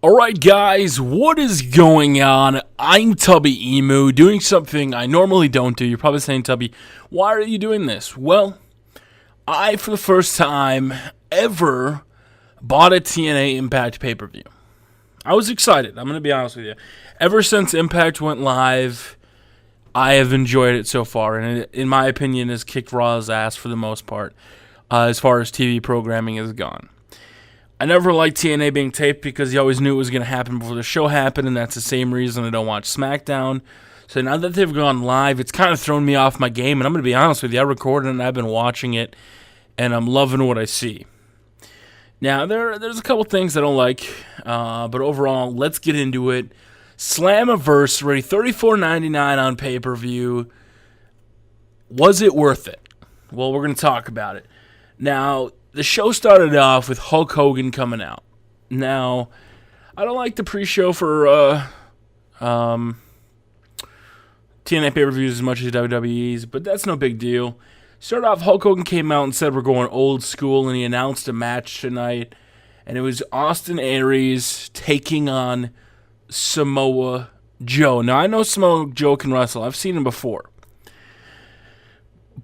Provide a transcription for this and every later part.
Alright guys, what is going on? I'm Tubby Emu, doing something I normally don't do. You're probably saying, Tubby, why are you doing this? Well, I, for the first time ever, bought a TNA Impact pay-per-view. I was excited, I'm going to be honest with you. Ever since Impact went live, I have enjoyed it so far, and it, in my opinion, has kicked Raw's ass for the most part, as far as TV programming has gone. I never liked TNA being taped because you always knew it was going to happen before the show happened, and that's the same reason I don't watch SmackDown. So now that they've gone live, it's kind of thrown me off my game, and I'm going to be honest with you, I recorded it and I've been watching it, and I'm loving what I see. Now, there's a couple things I don't like, but overall, let's get into it. Slammiversary, $34.99 on pay-per-view. Was it worth it? Well, we're going to talk about it. Now, the show started off with Hulk Hogan coming out. Now, I don't like the pre-show for TNA pay-per-views as much as WWE's, but that's no big deal. Started off, Hulk Hogan came out and said we're going old school, and he announced a match tonight, and it was Austin Aries taking on Samoa Joe. Now, I know Samoa Joe can wrestle. I've seen him before.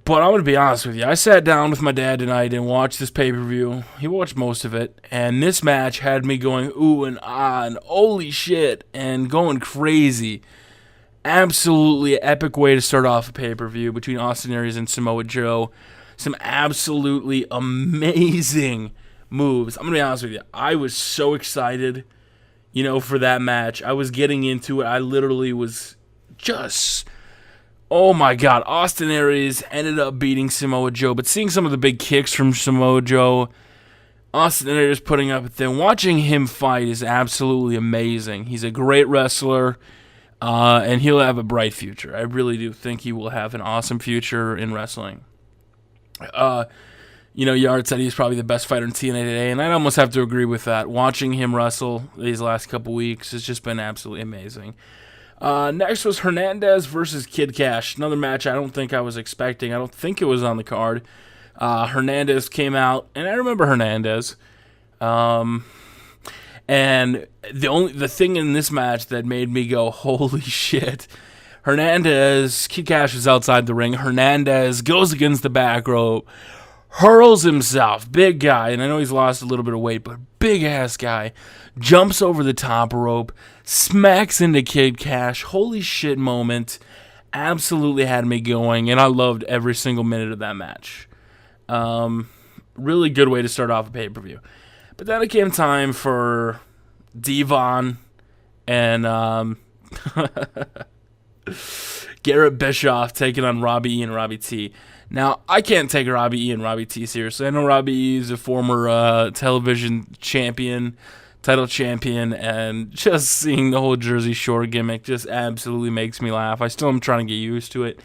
But I'm going to be honest with you. I sat down with my dad tonight and watched this pay-per-view. He watched most of it. And this match had me going ooh and ah and holy shit and going crazy. Absolutely epic way to start off a pay-per-view between Austin Aries and Samoa Joe. Some absolutely amazing moves. I'm going to be honest with you. I was so excited, for that match. I was getting into it. I literally was just... Oh my God, Austin Aries ended up beating Samoa Joe, but seeing some of the big kicks from Samoa Joe, Austin Aries putting up a thing, watching him fight is absolutely amazing. He's a great wrestler, and he'll have a bright future. I really do think he will have an awesome future in wrestling. Yard said he's probably the best fighter in TNA today, and I'd almost have to agree with that. Watching him wrestle these last couple weeks has just been absolutely amazing. Next was Hernandez versus Kid Cash. Another match I don't think I was expecting. I don't think it was on the card. Hernandez came out, and I remember Hernandez. And the thing in this match that made me go, holy shit. Kid Cash was outside the ring. Hernandez goes against the back rope, hurls himself, big guy, and I know he's lost a little bit of weight, but big-ass guy, jumps over the top rope, smacks into Kid Cash. Holy shit moment. Absolutely had me going, and I loved every single minute of that match. Really good way to start off a pay-per-view. But then it came time for Devon and Garrett Bischoff taking on Robbie E and Robbie T. Now, I can't take Robbie E and Robbie T seriously. I know Robbie E is a former television title champion, and just seeing the whole Jersey Shore gimmick just absolutely makes me laugh. I still am trying to get used to it.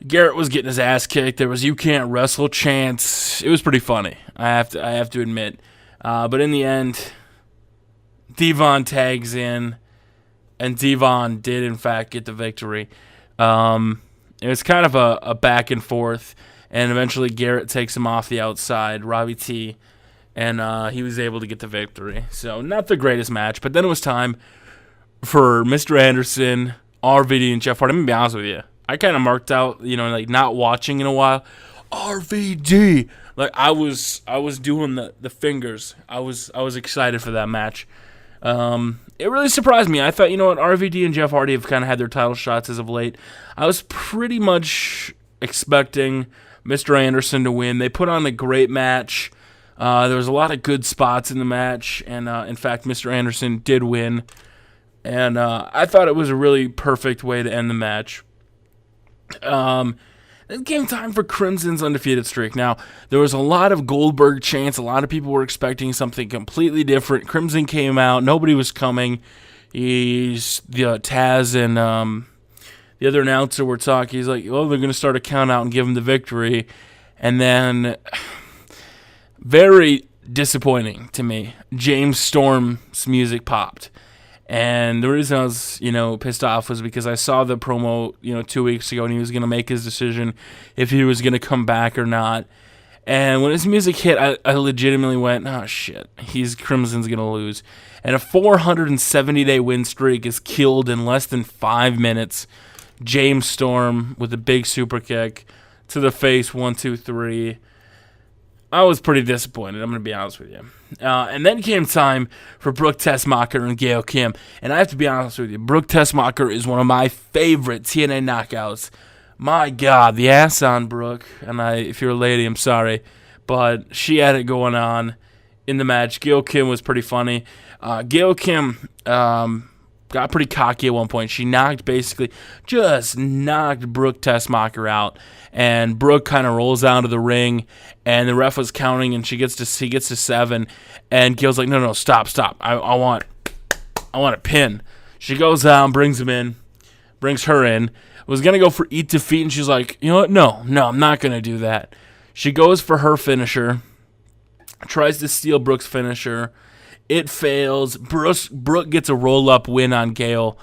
Garrett was getting his ass kicked. There was "You can't wrestle" chants. It was pretty funny, I have to admit. But in the end, Devon tags in, and Devon did, in fact, get the victory. It was kind of a back and forth, and eventually Garrett takes him off the outside, Robbie T, and he was able to get the victory. So not the greatest match, but then it was time for Mr. Anderson, RVD, and Jeff Hardy. I'm going to be honest with you. I kind of marked out, not watching in a while. RVD! I was doing the fingers. I was excited for that match. It really surprised me. I thought, RVD and Jeff Hardy have kind of had their title shots as of late. I was pretty much expecting Mr. Anderson to win. They put on a great match. There was a lot of good spots in the match, and in fact, Mr. Anderson did win. And I thought it was a really perfect way to end the match. It came time for Crimson's undefeated streak. Now, there was a lot of Goldberg chants. A lot of people were expecting something completely different. Crimson came out. Nobody was coming. Taz and the other announcer were talking. He's like, they're going to start a count out and give him the victory. And then, very disappointing to me, James Storm's music popped. And the reason I was, pissed off was because I saw the promo, 2 weeks ago, and he was going to make his decision if he was going to come back or not. And when his music hit, I legitimately went, oh, shit, Crimson's going to lose. And a 470-day win streak is killed in less than 5 minutes. James Storm with a big super kick to the face, 1, 2, 3. I was pretty disappointed, I'm going to be honest with you. And then came time for Brooke Tessmacher and Gail Kim. And I have to be honest with you, Brooke Tessmacher is one of my favorite TNA knockouts. My God, the ass on Brooke. And if you're a lady, I'm sorry. But she had it going on in the match. Gail Kim was pretty funny. Gail Kim got pretty cocky at one point. She knocked Brooke Tessmacher out. And Brooke kind of rolls out of the ring, and the ref was counting, and he gets to 7, and Gail's like, no, stop. I want a pin. She goes down, brings her in. Was gonna go for eat defeat, and she's like, you know what? No, I'm not gonna do that. She goes for her finisher, tries to steal Brooke's finisher. It fails. Brooke gets a roll-up win on Gail.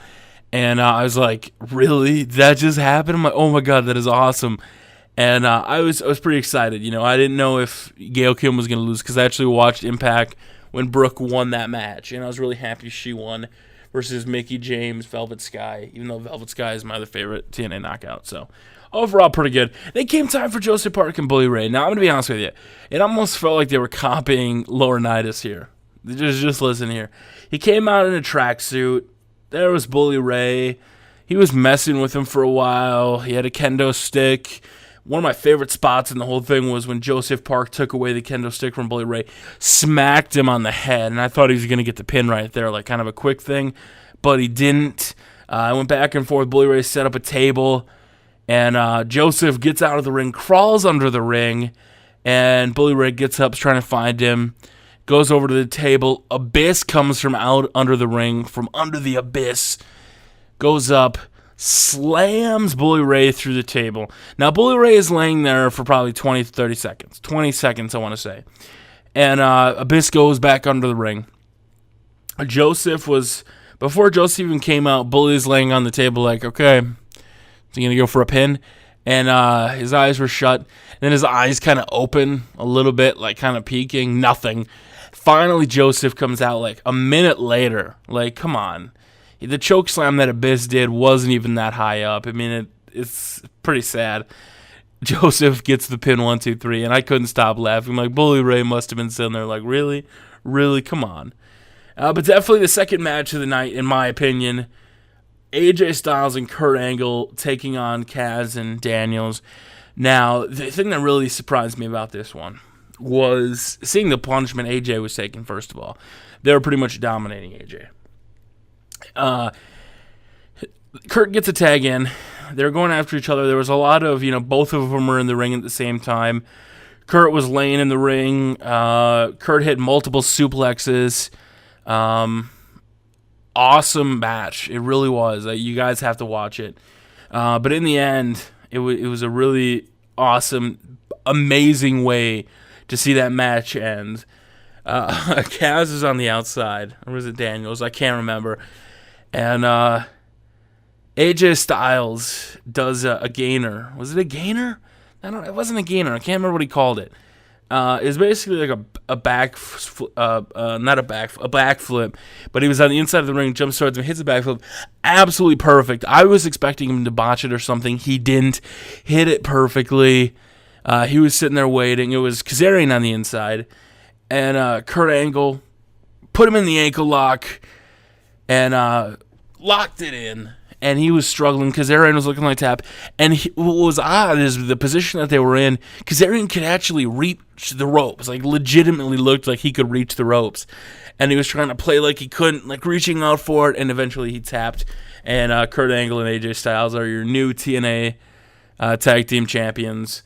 And I was like, really? That just happened? I'm like, oh my God, that is awesome. And I was pretty excited. I didn't know if Gail Kim was going to lose because I actually watched Impact when Brooke won that match. And I was really happy she won versus Mickie James, Velvet Sky, even though Velvet Sky is my other favorite TNA knockout. So overall, pretty good. Then came time for Joseph Park and Bully Ray. Now, I'm going to be honest with you. It almost felt like they were copying Laurinaitis here. Just listen here. He came out in a tracksuit. There was Bully Ray. He was messing with him for a while. He had a kendo stick. One of my favorite spots in the whole thing was when Joseph Park took away the kendo stick from Bully Ray, smacked him on the head, and I thought he was going to get the pin right there, like kind of a quick thing, but he didn't. I went back and forth. Bully Ray set up a table, and Joseph gets out of the ring, crawls under the ring, and Bully Ray gets up, trying to find him. Goes over to the table. Abyss comes from out under the ring, from under the abyss. Goes up, slams Bully Ray through the table. Now, Bully Ray is laying there for probably 20 to 30 seconds. 20 seconds, I want to say. And Abyss goes back under the ring. Before Joseph even came out, Bully's laying on the table like, okay, is he going to go for a pin? And his eyes were shut. And then his eyes kind of open a little bit, like kind of peeking. Nothing. Finally, Joseph comes out like a minute later. Like, come on. The choke slam that Abyss did wasn't even that high up. I mean, it's pretty sad. Joseph gets the pin 1, 2, 3, and I couldn't stop laughing. Like, Bully Ray must have been sitting there like, really? Really? Come on. But definitely the second match of the night, in my opinion, AJ Styles and Kurt Angle taking on Kaz and Daniels. Now, the thing that really surprised me about this one was seeing the punishment AJ was taking, first of all. They were pretty much dominating AJ. Kurt gets a tag in. They're going after each other. There was a lot of, both of them were in the ring at the same time. Kurt was laying in the ring. Kurt hit multiple suplexes. Awesome match. It really was. You guys have to watch it. But in the end, it was a really awesome, amazing way to see that match end. Kaz is on the outside. Or was it Daniels? I can't remember. And AJ Styles does a gainer. Was it a gainer? It wasn't a gainer. I can't remember what he called it. It's basically like a backflip, but he was on the inside of the ring, jumps towards him, hits a backflip, absolutely perfect. I was expecting him to botch it or something. He didn't. Hit it perfectly. He was sitting there waiting. It was Kazarian on the inside, and Kurt Angle put him in the ankle lock and locked it in. And he was struggling. Kazarian was looking like tap. And what was odd is the position that they were in, Kazarian could actually reach the ropes. Like, legitimately looked like he could reach the ropes. And he was trying to play like he couldn't, like reaching out for it. And eventually he tapped. And Kurt Angle and AJ Styles are your new TNA Tag Team Champions.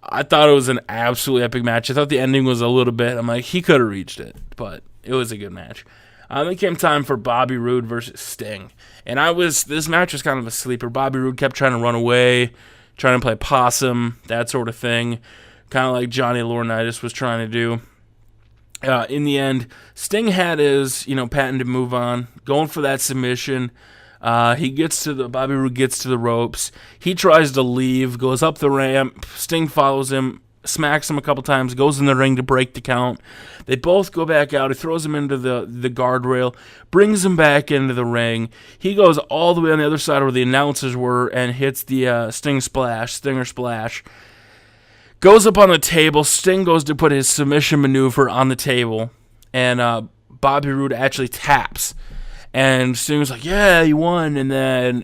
I thought it was an absolutely epic match. I thought the ending was a little bit, I'm like, he could have reached it. But it was a good match. Then came time for Bobby Roode versus Sting. And this match was kind of a sleeper. Bobby Roode kept trying to run away, trying to play possum, that sort of thing. Kind of like Johnny Laurinaitis was trying to do. In the end, Sting had his, patented move on, going for that submission. Bobby Roode gets to the ropes. He tries to leave, goes up the ramp. Sting follows him, smacks him a couple times, goes in the ring to break the count. They both go back out. He throws him into the guardrail, brings him back into the ring. He goes all the way on the other side where the announcers were and hits the Stinger Splash. Goes up on the table. Sting goes to put his submission maneuver on the table, and Bobby Roode actually taps. And Sting was like, yeah, you won. And then,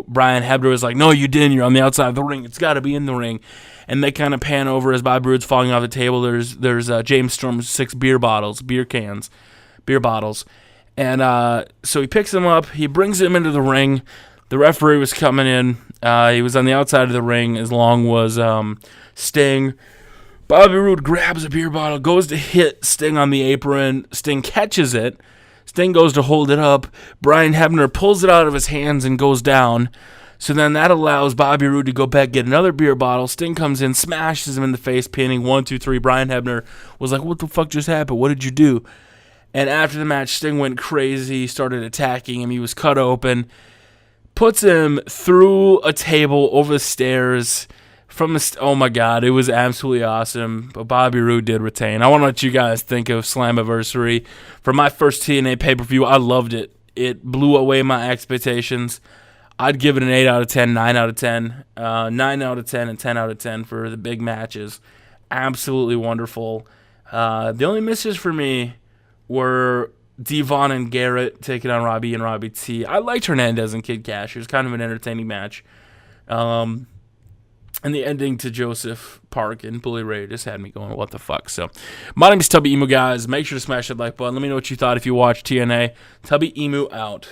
Brian Hebner was like, no, you didn't. You're on the outside of the ring. It's got to be in the ring. And they kind of pan over as Bobby Roode's falling off the table. There's James Storm's 6 beer bottles. And so he picks him up. He brings him into the ring. The referee was coming in. He was on the outside of the ring, as long was Sting. Bobby Roode grabs a beer bottle, goes to hit Sting on the apron. Sting catches it. Sting goes to hold it up. Brian Hebner pulls it out of his hands and goes down. So then that allows Bobby Roode to go back, get another beer bottle. Sting comes in, smashes him in the face, pinning 1, 2, 3. Brian Hebner was like, what the fuck just happened? What did you do? And after the match, Sting went crazy, started attacking him. He was cut open. Puts him through a table, over the stairs. Oh my God, it was absolutely awesome. But Bobby Roode did retain. I want to let you guys think of Slammiversary. For my first TNA pay-per-view, I loved it. It blew away my expectations. I'd give it an 8 out of 10, 9 out of 10, 9 out of 10, and 10 out of 10 for the big matches. Absolutely wonderful. The only misses for me were Devon and Garrett taking on Robbie and Robbie T. I liked Hernandez and Kid Cash. It was kind of an entertaining match. And the ending to Joseph Park and Bully Ray just had me going, what the fuck? So, my name is Tubby Emu, guys. Make sure to smash that like button. Let me know what you thought if you watched TNA. Tubby Emu out.